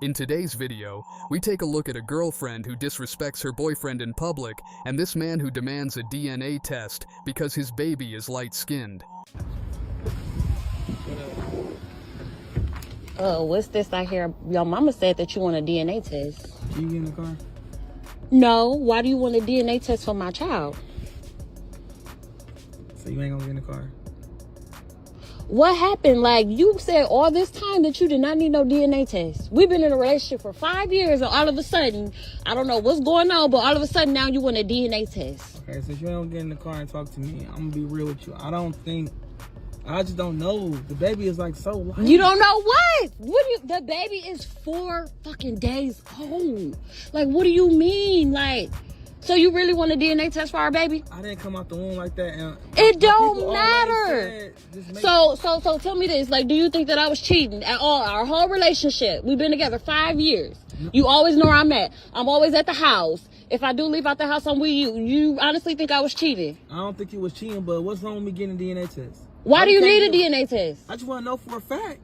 In today's video, we take a look at a girlfriend who disrespects her boyfriend in public and this man who demands a DNA test because his baby is light-skinned. What's this I hear? Your mama said that you want a DNA test. Can you get in the car? No, why do you want a DNA test for my child? So you ain't gonna get in the car? What happened? Like, you said all this time that you did not need no DNA test. We've been in a relationship for 5 years, and all of a sudden, I don't know what's going on, but all of a sudden now you want a DNA test. Okay, so if you don't get in the car and talk to me, I'm gonna be real with you. I just don't know. The baby is like so light. You don't know what? The baby is 4 fucking days old. Like, what do you mean? Like, so you really want a DNA test for our baby? I didn't come out the womb like that. And it don't matter. So tell me this. Like, do you think that I was cheating at all? Our whole relationship, we've been together 5 years. You always know where I'm at. I'm always at the house. If I do leave out the house, I'm with you. You honestly think I was cheating? I don't think you was cheating, but what's wrong with me getting a DNA test? Why do you need a DNA test? I just want to know for a fact.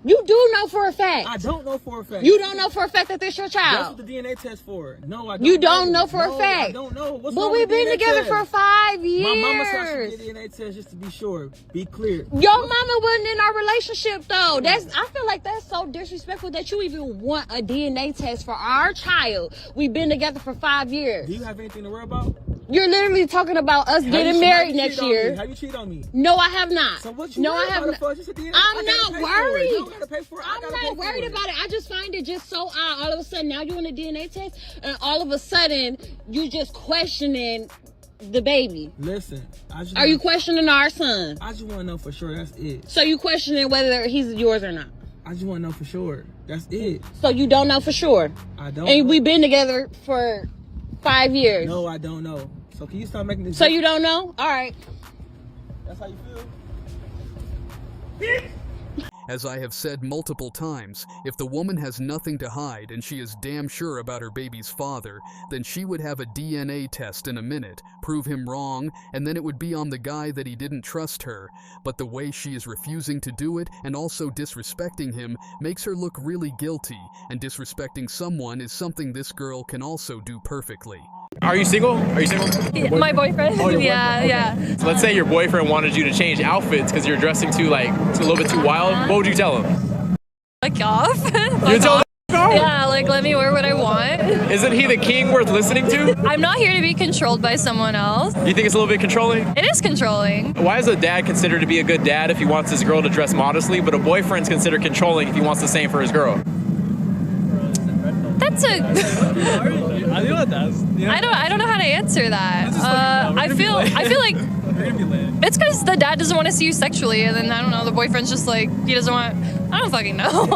You do know for a fact. I don't know for a fact. You don't know for a fact that this your child. That's what the DNA test for. No, I don't. You don't know for a fact. I don't know. What's but wrong we've with been DNA together test? for 5 years. My mama said I should get a DNA test just to be sure. Be clear. Your mama wasn't in our relationship though. I feel like that's so disrespectful that you even want a DNA test for our child. We've been together for 5 years. Do you have anything to worry about? You're literally talking about us getting married next year. Have you cheated on me? No, I have not. So what you no, I have not. I'm not worried. I'm not worried about it. I just find it just so odd. All of a sudden, now you want a DNA test, and all of a sudden, you just questioning the baby. Listen, are you questioning our son? I just want to know for sure. That's it. So you questioning whether he's yours or not? I just want to know for sure. That's it. So you don't know for sure? I don't. And we've been together for 5 years. No, I don't know. So can you stop making this? So you don't know? All right. That's how you feel? As I have said multiple times, if the woman has nothing to hide and she is damn sure about her baby's father, then she would have a DNA test in a minute, prove him wrong, and then it would be on the guy that he didn't trust her. But the way she is refusing to do it and also disrespecting him makes her look really guilty, and disrespecting someone is something this girl can also do perfectly. Are you single? Are you single? Yeah, my boyfriend. Oh, your yeah, boyfriend? Okay. yeah. So let's say your boyfriend wanted you to change outfits because you're dressing too a little bit too wild. What would you tell him? Fuck off. You tell him? Yeah, like let me wear what I want. Isn't he the king worth listening to? I'm not here to be controlled by someone else. You think it's a little bit controlling? It is controlling. Why is a dad considered to be a good dad if he wants his girl to dress modestly, but a boyfriend's considered controlling if he wants the same for his girl? That's a. I don't know how to answer that. I feel like it's because the dad doesn't want to see you sexually, and then I don't know, the boyfriend's just like he doesn't want. I don't fucking know.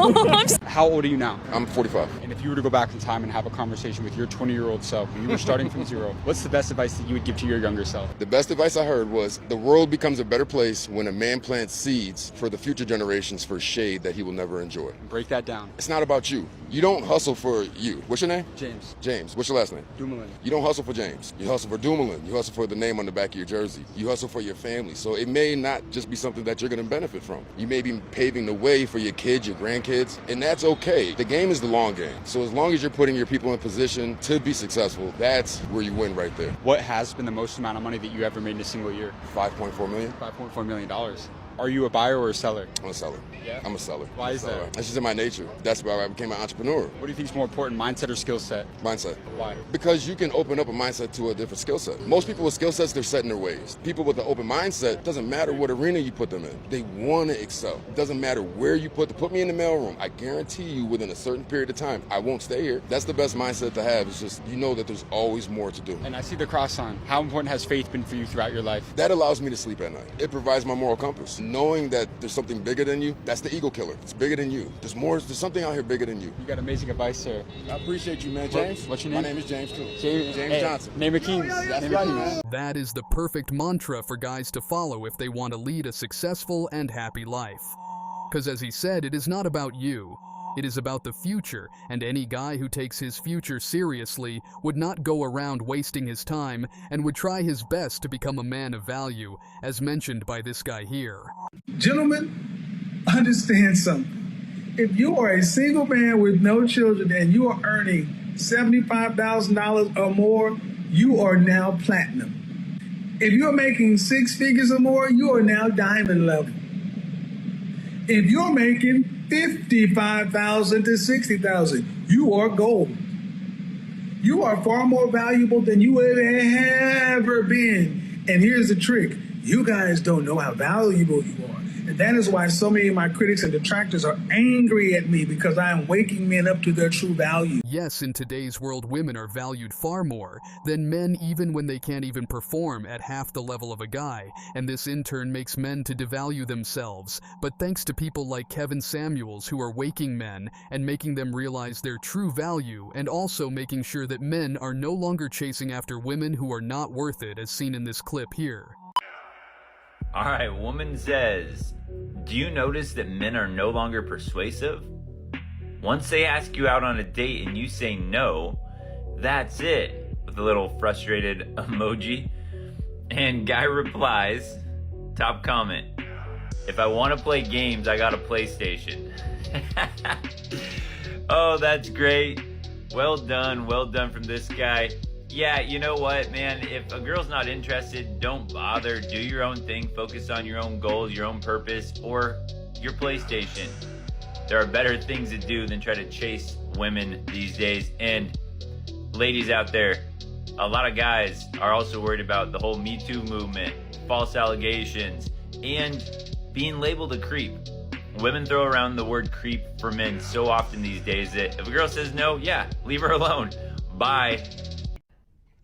How old are you now? I'm 45. And if you were to go back in time and have a conversation with your 20-year-old self when you were starting from zero, what's the best advice that you would give to your younger self? The best advice I heard was the world becomes a better place when a man plants seeds for the future generations for shade that he will never enjoy. Break that down. It's not about you. You don't hustle for you. What's your name? James. James. What's your last name? Dumoulin. You don't hustle for James. You hustle for Dumoulin. You hustle for the name on the back of your jersey. You hustle for your family. So it may not just be something that you're going to benefit from. You may be paving the way for your kids, your grandkids, and that's okay. The game is the long game. So as long as you're putting your people in position to be successful, that's where you win right there. What has been the most amount of money that you ever made in a single year? $5.4 million. $5.4 million. Are you a buyer or a seller? I'm a seller. Yeah? I'm a seller. Why is that? That's just in my nature. That's why I became an entrepreneur. What do you think is more important, mindset or skill set? Mindset. Why? Because you can open up a mindset to a different skill set. Most people with skill sets, they're set in their ways. People with an open mindset, doesn't matter what arena you put them in. They want to excel. It doesn't matter where you put me in the mailroom. I guarantee you within a certain period of time, I won't stay here. That's the best mindset to have. It's just, you know that there's always more to do. And I see the cross sign. How important has faith been for you throughout your life? That allows me to sleep at night. It provides my moral compass. Knowing that there's something bigger than you, that's the ego killer. It's bigger than you. There's something out here bigger than you. You got amazing advice, sir. I appreciate you, man. James? What's your name? My name is James, too. James Johnson. Name of Kings. That's right, man. That is the perfect mantra for guys to follow if they want to lead a successful and happy life. Because as he said, it is not about you. It is about the future, and any guy who takes his future seriously would not go around wasting his time and would try his best to become a man of value, as mentioned by this guy here. Gentlemen, understand something. If you are a single man with no children and you are earning $75,000 or more, you are now platinum. If you're making 6 figures or more, you are now diamond level. If you're making $55,000 to $60,000, you are gold. You are far more valuable than you have ever been. And here's the trick. You guys don't know how valuable you are. And that is why so many of my critics and detractors are angry at me, because I am waking men up to their true value. Yes, in today's world, women are valued far more than men, even when they can't even perform at half the level of a guy, and this in turn makes men to devalue themselves. But thanks to people like Kevin Samuels, who are waking men and making them realize their true value, and also making sure that men are no longer chasing after women who are not worth it, as seen in this clip here. All right, woman says, do you notice that men are no longer persuasive? Once they ask you out on a date and you say no, that's it, with a little frustrated emoji. And guy replies, top comment, if I want to play games, I got a PlayStation. Oh, that's great. Well done from this guy. Yeah, you know what, man? If a girl's not interested, don't bother. Do your own thing. Focus on your own goals, your own purpose, or your PlayStation. There are better things to do than try to chase women these days. And ladies out there, a lot of guys are also worried about the whole Me Too movement, false allegations, and being labeled a creep. Women throw around the word creep for men so often these days that if a girl says no, yeah, leave her alone. Bye.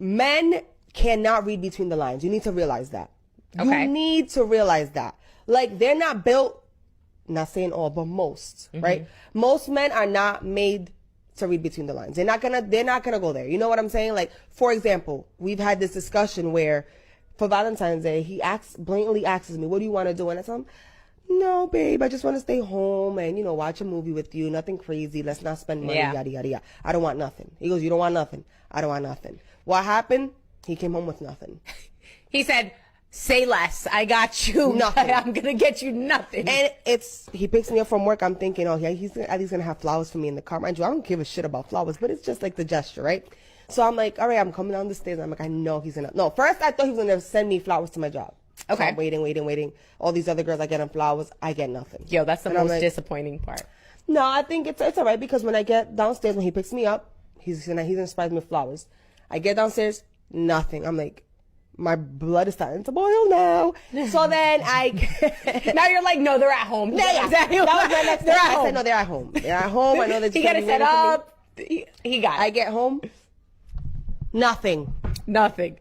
Men cannot read between the lines. You need to realize that. Okay. You need to realize that. Like, they're not built, not saying all, but most, right? Most men are not made to read between the lines. They're not gonna go there. You know what I'm saying? Like, for example, we've had this discussion where for Valentine's Day, he blatantly asks me, what do you want to do? And I tell him, no, babe, I just want to stay home and, you know, watch a movie with you. Nothing crazy. Let's not spend money, yada, yada, yada. I don't want nothing. He goes, you don't want nothing. I don't want nothing. What happened? He came home with nothing. He said, say less. I got you. Nothing. I'm going to get you nothing. And he picks me up from work. I'm thinking, oh, yeah, he's at least going to have flowers for me in the car. Mind you, I don't give a shit about flowers, but it's just like the gesture, right? So I'm like, all right, I'm coming down the stairs. I'm like, I know he's going to. No, first I thought he was going to send me flowers to my job. Okay. So I'm waiting. All these other girls are getting flowers. I get nothing. Yo, that's the most disappointing part. No, I think it's all right, because when I get downstairs, when he picks me up, he's gonna surprise me with flowers. I get downstairs, nothing. I'm like, my blood is starting to boil now. So then now you're like, no, they're at home. Yeah. That was my next step. I said, no, they're at home. They're at home. I know that he got it set up. He got it. I get home, nothing.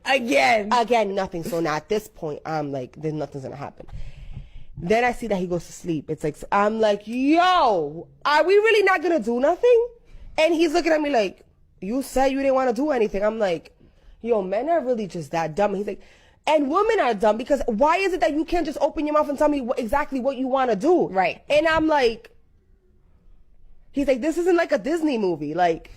Again, nothing. So now at this point, I'm like, there's nothing's gonna happen. Then I see that he goes to sleep. It's like, I'm like, yo, are we really not gonna do nothing? And he's looking at me like, you said you didn't want to do anything. I'm like, yo, men are really just that dumb. He's like, and women are dumb, because why is it that you can't just open your mouth and tell me exactly what you want to do? Right. And I'm like, he's like, this isn't like a Disney movie. Like,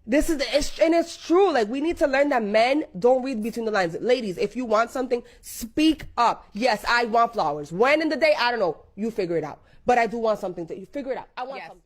and it's true. Like, we need to learn that men don't read between the lines. Ladies, if you want something, speak up. Yes, I want flowers. When in the day, I don't know. You figure it out. But I do want something. You figure it out. I want something.